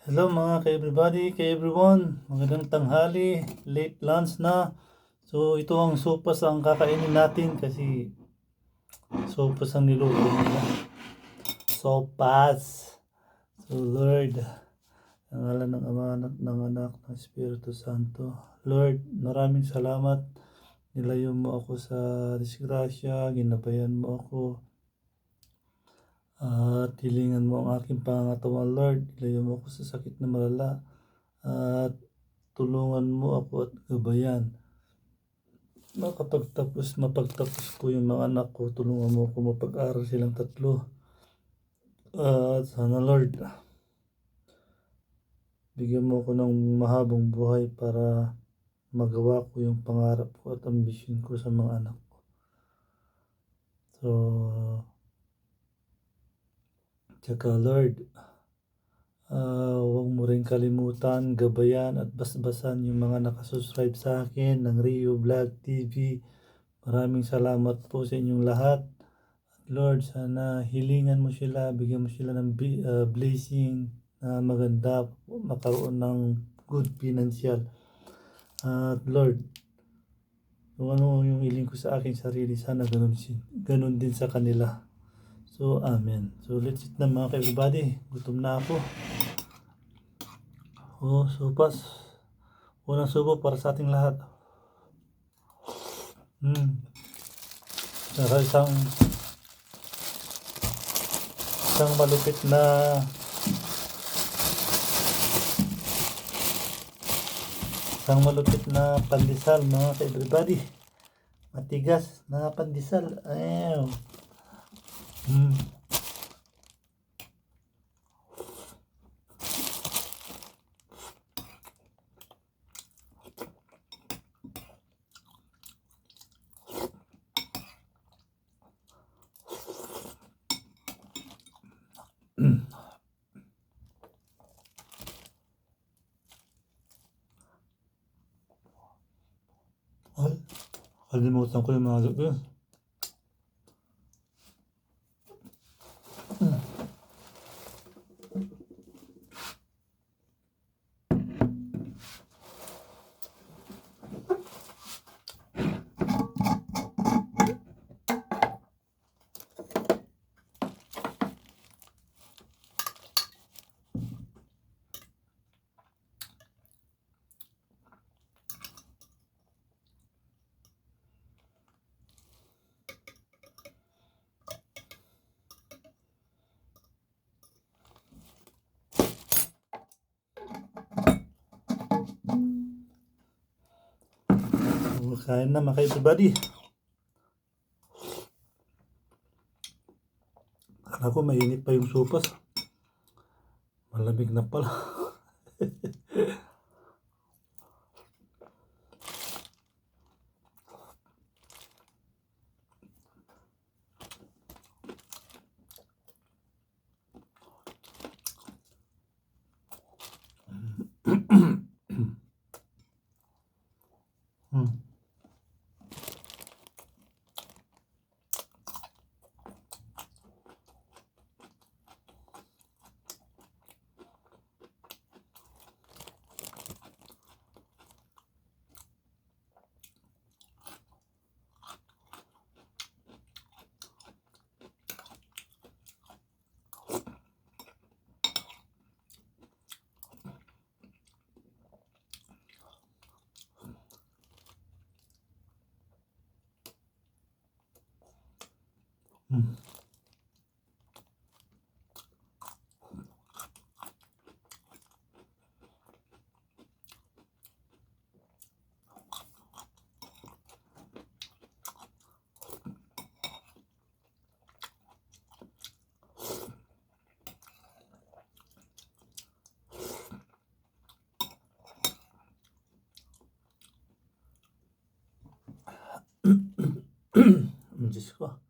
Hello mga ka-everybody, ka-everyone. Magandang tanghali, late lunch na. So ito ang sopas ang kakainin natin kasi sopas ang niluto nila. Sopas. So Lord, ang ngalan ng Ama at ng Anak ng Espiritu Santo. Lord, maraming salamat. Nilayo mo ako sa disgrasya, ginabayan mo ako. At hilingan mo ang aking pangangatawan, Lord. Ilayo mo ako sa sakit na malala. At tulungan mo ako at gabayan. Mapagtapos ko yung mga anak ko. Tulungan mo ako mapag-aral silang tatlo. At sana, Lord, bigyan mo ako ng mahabang buhay para magawa ko yung pangarap ko at ambisyon ko sa mga anak ko. So, tsaka Lord, huwag mo rin kalimutan, gabayan at basbasan yung mga nakasubscribe sa akin ng Rio Vlog TV. Maraming salamat po sa inyong lahat. At Lord, sana hilingan mo sila, bigyan mo sila ng blessing na maganda, makaroon ng good financial. At Lord, kung ano yung hiling ko sa aking sarili, sana ganun din sa kanila. So, amen. So, let's eat na mga everybody. Gutom na ako. Sopas. Unang subo para sa ating lahat. Saka isang malupit na pandesal mga ka-everybody. Matigas na pandesal. Ayaw. Ay, kalimutan ko yung mga gabi. Kain na mga everybody. Akala ko mainit pa yung sopas. Malamig na pala. Diyos ko.